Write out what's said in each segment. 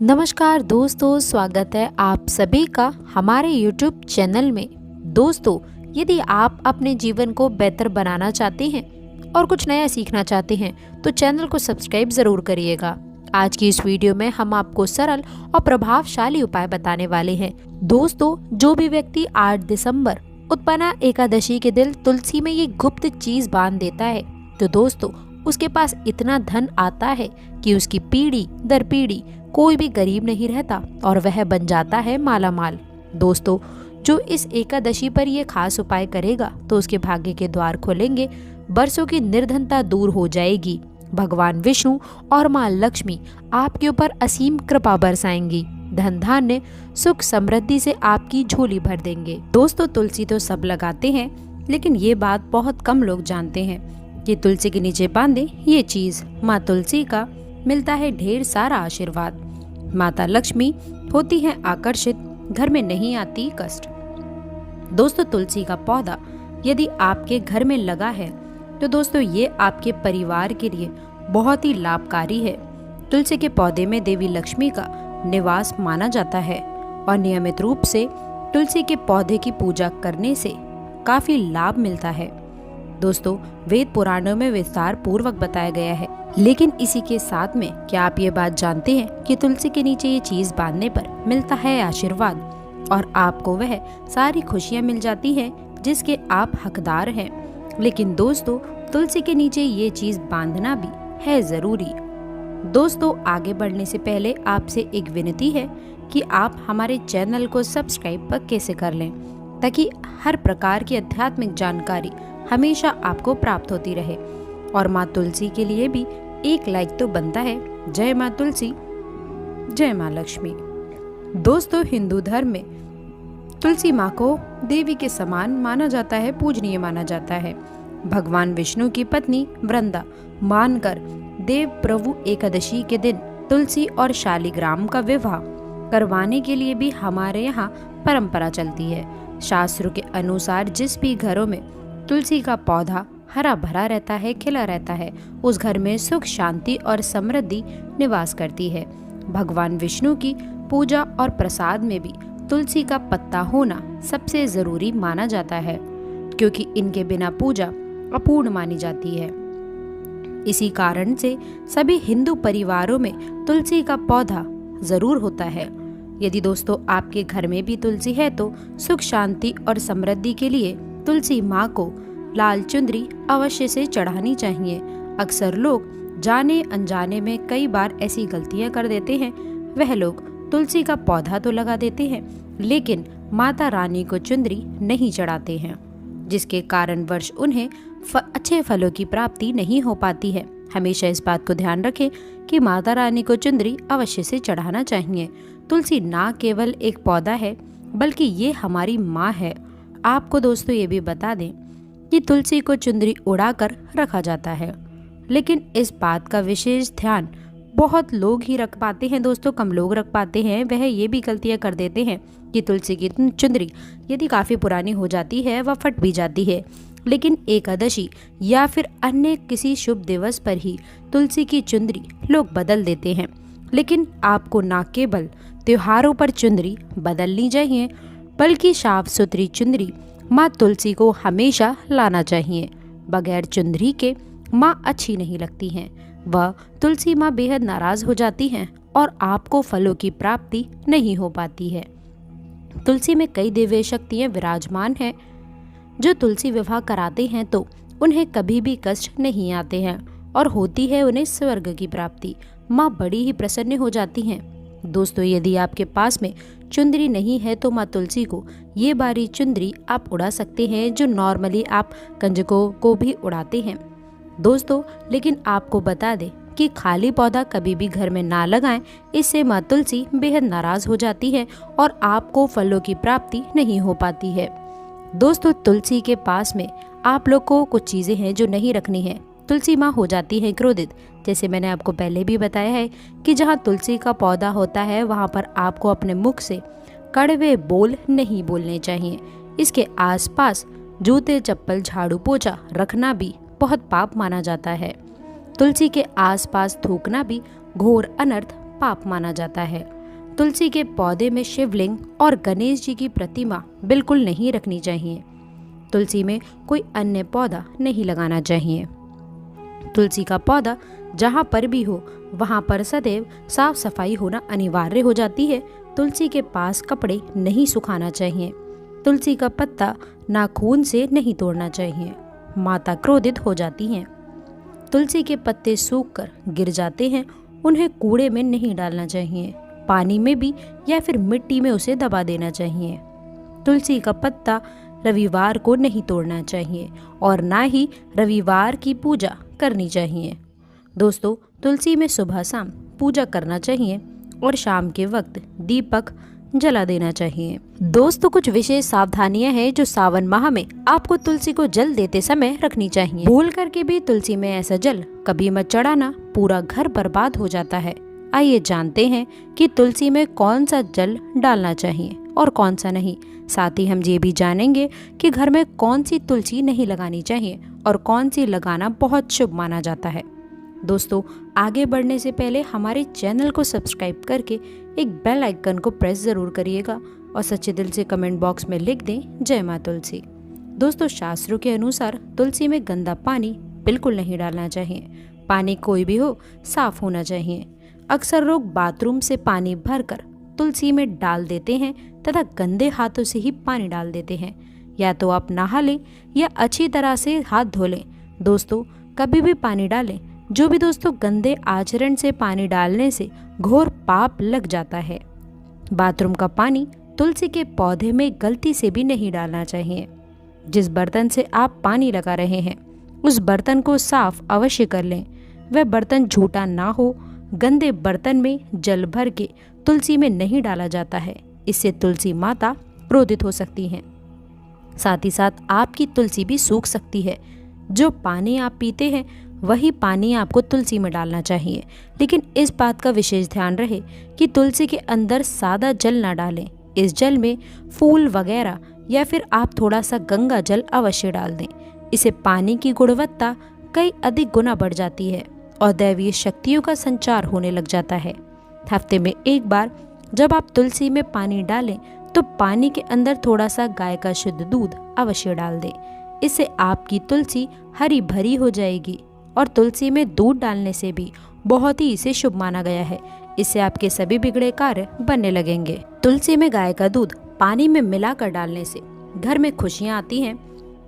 नमस्कार दोस्तों, स्वागत है आप सभी का हमारे YouTube चैनल में। दोस्तों, यदि आप अपने जीवन को बेहतर बनाना चाहते हैं और कुछ नया सीखना चाहते हैं तो चैनल को सब्सक्राइब ज़रूर करिएगा। आज की इस वीडियो में हम आपको सरल और प्रभावशाली उपाय बताने वाले हैं। दोस्तों, जो भी व्यक्ति 8 दिसंबर उत्पन्ना एकादशी के दिन तुलसी में ये गुप्त चीज बांध देता है तो दोस्तों उसके पास इतना धन आता है कि उसकी पीढ़ी दर पीढ़ी कोई भी गरीब नहीं रहता और वह बन जाता है माला माल। दोस्तों, जो इस एकादशी पर यह खास उपाय करेगा तो उसके भाग्य के द्वार खुलेंगे, बरसों की निर्धनता दूर हो जाएगी, भगवान विष्णु और मां लक्ष्मी आपके ऊपर असीम कृपा बरसाएंगी, धन धान्य सुख समृद्धि से आपकी झोली भर देंगे। दोस्तों, तुलसी तो सब लगाते हैं, लेकिन ये बात बहुत कम लोग जानते हैं कि तुलसी के नीचे बांधे ये चीज माँ तुलसी का मिलता है ढेर सारा आशीर्वाद। माता लक्ष्मी होती है आकर्षित, घर में नहीं आती कष्ट। दोस्तों, तुलसी का पौधा यदि आपके घर में लगा है तो दोस्तों ये आपके परिवार के लिए बहुत ही लाभकारी है। तुलसी के पौधे में देवी लक्ष्मी का निवास माना जाता है और नियमित रूप से तुलसी के पौधे की पूजा करने से काफी लाभ मिलता है। दोस्तों, वेद पुराणों में विस्तार पूर्वक बताया गया है, लेकिन इसी के साथ में क्या आप ये बात जानते हैं कि तुलसी के नीचे ये चीज बांधने पर मिलता है आशीर्वाद और आपको वह सारी खुशियां मिल जाती हैं जिसके आप हकदार हैं। लेकिन दोस्तों, तुलसी के नीचे ये चीज बांधना भी है जरूरी। दोस्तों, आगे बढ़ने से पहले आपसे एक विनती है कि आप हमारे चैनल को सब्सक्राइब पक्के से कर लें ताकि हर प्रकार की आध्यात्मिक जानकारी हमेशा आपको प्राप्त होती रहे। और माँ तुलसी के लिए भी एक लाइक तो बनता है। जय माँ तुलसी, जय माँ लक्ष्मी। दोस्तों, हिंदू धर्म में तुलसी माँ को देवी के समान माना जाता है, पूजनीय माना जाता है। भगवान विष्णु की पत्नी वृंदा मानकर देव प्रभु एकादशी के दिन तुलसी और शालिग्राम का विवाह करवाने के लिए भी हमारे यहाँ परंपरा चलती है। शास्त्रों के अनुसार जिस भी घरों में तुलसी का पौधा हरा भरा रहता है, खिला रहता है, उस घर में सुख शांति और समृद्धि निवास करती है। भगवान विष्णु की पूजा और प्रसाद में भी तुलसी का पत्ता होना सबसे जरूरी माना जाता है, क्योंकि इनके बिना पूजा अपूर्ण मानी जाती है। इसी कारण से सभी हिंदू परिवारों में तुलसी का पौधा जरूर होता है। यदि दोस्तों आपके घर में भी तुलसी है तो सुख शांति और समृद्धि के लिए तुलसी माँ को लाल चुंदरी अवश्य से चढ़ानी चाहिए। अक्सर लोग जाने अनजाने में कई बार ऐसी गलतियां कर देते हैं। वह लोग तुलसी का पौधा तो लगा देते हैं लेकिन माता रानी को चुंदरी नहीं चढ़ाते हैं, जिसके कारण वर्ष उन्हें अच्छे फलों की प्राप्ति नहीं हो पाती है। हमेशा इस बात को ध्यान रखें कि माता रानी को चुंदरी अवश्य से चढ़ाना चाहिए। तुलसी ना केवल एक पौधा है बल्कि ये हमारी माँ है। आपको दोस्तों ये भी बता दें कि तुलसी को चुंदरी उड़ाकर रखा जाता है, लेकिन इस बात का विशेष ध्यान बहुत लोग ही रख पाते हैं। दोस्तों, कम लोग रख पाते हैं। वह ये भी गलतियां कर देते हैं कि तुलसी की चुंदरी यदि काफ़ी पुरानी हो जाती है वह फट भी जाती है, लेकिन एकादशी या फिर अन्य किसी शुभ दिवस पर ही तुलसी की चुंदरी लोग बदल देते हैं। लेकिन आपको न केवल त्योहारों पर चुंदरी बदलनी चाहिए बल्कि साफ सुथरी चुंदरी माँ तुलसी को हमेशा लाना चाहिए। बगैर चुंदरी के माँ अच्छी नहीं लगती हैं। वह तुलसी माँ बेहद नाराज हो जाती हैं और आपको फलों की प्राप्ति नहीं हो पाती है। तुलसी में कई दिव्य शक्तियाँ विराजमान हैं। जो तुलसी विवाह कराते हैं तो उन्हें कभी भी कष्ट नहीं आते हैं और होती है उन्हें स्वर्ग की प्राप्ति। माँ बड़ी ही प्रसन्न हो जाती हैं। दोस्तों, यदि आपके पास में चुंदरी नहीं है तो माँ तुलसी को ये बारी चुंदरी आप उड़ा सकते हैं, जो नॉर्मली आप कंजकों को भी उड़ाते हैं। दोस्तों, लेकिन आपको बता दें कि खाली पौधा कभी भी घर में ना लगाएं, इससे माँ तुलसी बेहद नाराज हो जाती है और आपको फलों की प्राप्ति नहीं हो पाती है। दोस्तों, तुलसी के पास में आप लोग को कुछ चीज़ें हैं जो नहीं रखनी है। तुलसी माँ हो जाती है क्रोधित। जैसे मैंने आपको पहले भी बताया है कि जहाँ तुलसी का पौधा होता है वहाँ पर आपको अपने मुख से कड़वे बोल नहीं बोलने चाहिए। इसके आसपास जूते चप्पल झाड़ू पोछा रखना भी बहुत पाप माना जाता है। तुलसी के आसपास थूकना भी घोर अनर्थ पाप माना जाता है। तुलसी के पौधे में शिवलिंग और गणेश जी की प्रतिमा बिल्कुल नहीं रखनी चाहिए। तुलसी में कोई अन्य पौधा नहीं लगाना चाहिए। तुलसी का पौधा जहाँ पर भी हो वहाँ पर सदैव साफ सफाई होना अनिवार्य हो जाती है। तुलसी के पास कपड़े नहीं सुखाना चाहिए। तुलसी का पत्ता नाखून से नहीं तोड़ना चाहिए, माता क्रोधित हो जाती हैं। तुलसी के पत्ते सूखकर गिर जाते हैं, उन्हें कूड़े में नहीं डालना चाहिए, पानी में भी या फिर मिट्टी में उसे दबा देना चाहिए। तुलसी का पत्ता रविवार को नहीं तोड़ना चाहिए और ना ही रविवार की पूजा करनी चाहिए। दोस्तों, तुलसी में सुबह शाम पूजा करना चाहिए और शाम के वक्त दीपक जला देना चाहिए। दोस्तों, कुछ विशेष सावधानियां हैं जो सावन माह में आपको तुलसी को जल देते समय रखनी चाहिए। भूल करके भी तुलसी में ऐसा जल कभी मत चढ़ाना, पूरा घर बर्बाद हो जाता है। आइए जानते हैं कि तुलसी में कौन सा जल डालना चाहिए और कौन सा नहीं। साथ ही हम ये भी जानेंगे कि घर में कौन सी तुलसी नहीं लगानी चाहिए और कौन सी लगाना बहुत शुभ माना जाता है। दोस्तों, आगे बढ़ने से पहले हमारे चैनल को सब्सक्राइब करके एक बेल आइकन को प्रेस ज़रूर करिएगा और सच्चे दिल से कमेंट बॉक्स में लिख दें जय माँ तुलसी। दोस्तों, शास्त्रों के अनुसार तुलसी में गंदा पानी बिल्कुल नहीं डालना चाहिए। पानी कोई भी हो, साफ होना चाहिए। अक्सर लोग बाथरूम से पानी भरकर तुलसी में डाल देते हैं तथा गंदे हाथों से ही पानी डाल देते हैं। या तो आप नहा लें या अच्छी तरह से हाथ धो लें। दोस्तों, कभी भी पानी डालें। जो भी दोस्तों गंदे आचरण से पानी डालने से घोर पाप लग जाता है। बाथरूम का पानी तुलसी के पौधे में गलती से भी नहीं डालना चाहिए। जिस बर्तन से आप पानी लगा रहे हैं उस बर्तन को साफ अवश्य कर लें। वह बर्तन झूठा ना हो। गंदे बर्तन में जल भर के तुलसी में नहीं डाला जाता है, इससे तुलसी माता क्रोधित हो सकती हैं। साथ ही साथ आपकी तुलसी भी सूख सकती है। जो पानी आप पीते हैं वही पानी आपको तुलसी में डालना चाहिए, लेकिन इस बात का विशेष ध्यान रहे कि तुलसी के अंदर सादा जल ना डालें। इस जल में फूल वगैरह या फिर आप थोड़ा सा गंगा जल अवश्य डाल दें। इससे पानी की गुणवत्ता कई अधिक गुना बढ़ जाती है और दैवीय शक्तियों का संचार होने लग जाता है। हफ्ते में एक बार जब आप तुलसी में पानी डालें तो पानी के अंदर थोड़ा सा गाय का शुद्ध दूध अवश्य डाल दें। इससे आपकी तुलसी हरी भरी हो जाएगी और तुलसी में दूध डालने से भी बहुत ही इसे शुभ माना गया है। इससे आपके सभी बिगड़े कार्य बनने लगेंगे। तुलसी में गाय का दूध पानी में मिलाकर डालने से घर में खुशियां आती हैं,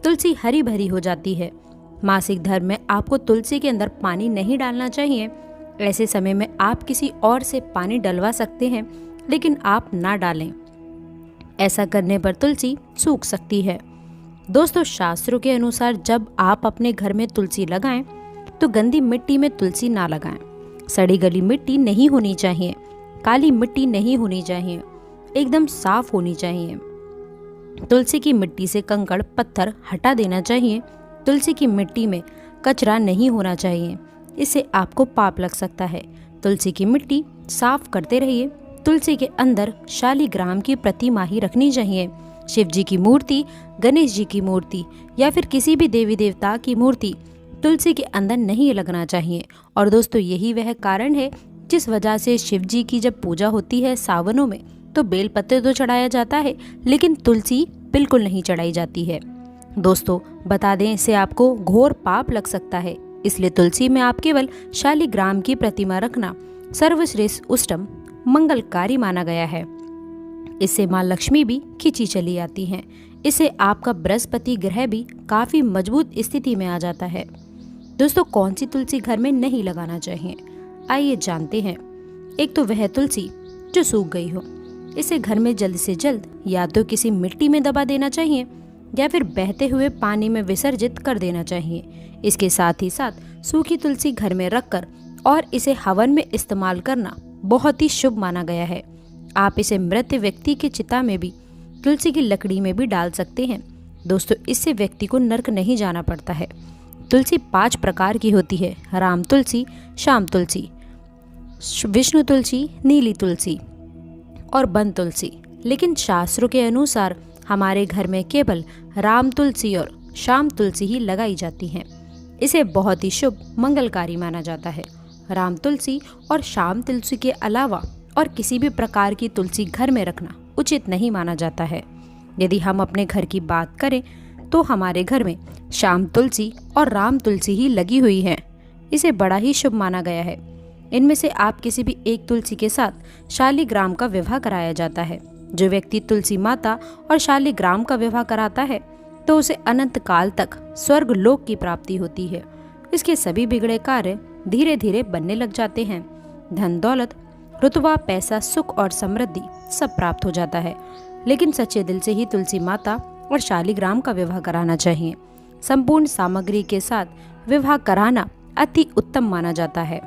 तुलसी हरी भरी हो जाती है। मासिक धर्म में आपको तुलसी के अंदर पानी नहीं डालना चाहिए। ऐसे समय में आप किसी और से पानी डलवा सकते हैं, लेकिन आप ना डालें। ऐसा करने पर तुलसी सूख सकती है। दोस्तों, शास्त्रों के अनुसार जब आप अपने घर में तुलसी लगाएं तो गंदी मिट्टी में तुलसी ना लगाएं। सड़ी गली मिट्टी नहीं होनी चाहिए, काली मिट्टी नहीं होनी चाहिए, एकदम साफ होनी चाहिए। तुलसी की मिट्टी से कंकड़ पत्थर हटा देना चाहिए। तुलसी की मिट्टी में कचरा नहीं होना चाहिए, इससे आपको पाप लग सकता है। तुलसी की मिट्टी साफ करते रहिए। तुलसी के अंदर शालिग्राम की प्रतिमा ही रखनी चाहिए। शिव जी की मूर्ति, गणेश जी की मूर्ति या फिर किसी भी देवी देवता की मूर्ति तुलसी के अंदर नहीं लगना चाहिए। और दोस्तों, यही वह कारण है जिस वजह से शिव जी की जब पूजा होती है सावनों में तो बेलपत्र तो चढ़ाया जाता है, लेकिन तुलसी बिल्कुल नहीं चढ़ाई जाती है। दोस्तों, बता दें, इससे आपको घोर पाप लग सकता है। इसलिए तुलसी में आप केवल शालिग्राम की प्रतिमा रखना सर्वश्रेष्ठ उत्तम मंगलकारी माना गया है। इससे माँ लक्ष्मी भी खिंची चली आती हैं। इससे आपका बृहस्पति ग्रह भी काफी मजबूत स्थिति में आ जाता है। दोस्तों, कौन सी तुलसी घर में नहीं लगाना चाहिए, आइए जानते हैं। एक तो वह तुलसी जो सूख गई हो। इसे घर में जल्द से जल्द या तो किसी मिट्टी में दबा देना चाहिए या फिर बहते हुए पानी में विसर्जित कर देना चाहिए। इसके साथ ही साथ सूखी तुलसी घर में रखकर और इसे हवन में इस्तेमाल करना बहुत ही शुभ माना गया है। आप इसे मृत व्यक्ति की चिता में भी, तुलसी की लकड़ी में भी डाल सकते हैं। दोस्तों, इससे व्यक्ति को नर्क नहीं जाना पड़ता है। तुलसी 5 प्रकार की होती है: राम तुलसी, श्याम तुलसी, विष्णु तुलसी, नीली तुलसी और वन तुलसी। लेकिन शास्त्रों के अनुसार हमारे घर में केवल राम तुलसी और श्याम तुलसी ही लगाई जाती हैं। इसे बहुत ही शुभ मंगलकारी माना जाता है। राम तुलसी और श्याम तुलसी के अलावा और किसी भी प्रकार की तुलसी घर में रखना उचित नहीं माना जाता है। यदि हम अपने घर की बात करें तो हमारे घर में श्याम तुलसी और राम तुलसी ही लगी हुई है। इसे बड़ा ही शुभ माना गया है। इनमें से आप किसी भी एक तुलसी के साथ शालिग्राम का विवाह कराया जाता है। जो व्यक्ति तुलसी माता और शालिग्राम का विवाह कराता है तो उसे अनंत काल तक स्वर्ग लोक की प्राप्ति होती है। इसके सभी बिगड़े कार्य धीरे धीरे बनने लग जाते हैं। धन दौलत, रुतबा, पैसा, सुख और समृद्धि सब प्राप्त हो जाता है। लेकिन सच्चे दिल से ही तुलसी माता और शालिग्राम का विवाह कराना चाहिए। संपूर्ण सामग्री के साथ विवाह कराना अति उत्तम माना जाता है।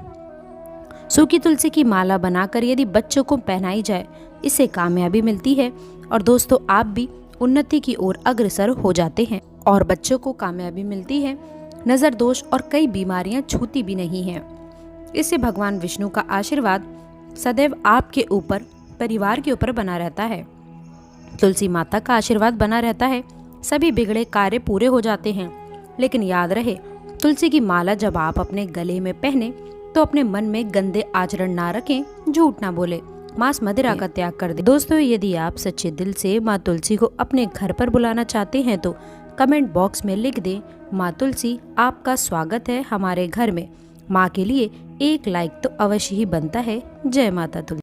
सूखी तुलसी की माला बनाकर यदि बच्चों को पहनाई जाए, इससे कामयाबी मिलती है और दोस्तों आप भी उन्नति की ओर अग्रसर हो जाते हैं और बच्चों को कामयाबी मिलती है। नजर दोष और कई बीमारियां छूती भी नहीं हैं। इससे भगवान विष्णु का आशीर्वाद सदैव आपके ऊपर, परिवार के ऊपर बना रहता है। तुलसी माता का आशीर्वाद बना रहता है, सभी बिगड़े कार्य पूरे हो जाते हैं। लेकिन याद रहे, तुलसी की माला जब आप अपने गले में पहने तो अपने मन में गंदे आचरण ना रखें, झूठ ना बोले, मांस मदिरा का त्याग कर दे। दोस्तों यदि आप सच्चे दिल से माँ तुलसी को अपने घर पर बुलाना चाहते हैं तो कमेंट बॉक्स में लिख दें, माँ तुलसी आपका स्वागत है हमारे घर में। माँ के लिए एक लाइक तो अवश्य ही बनता है। जय माता तुलसी।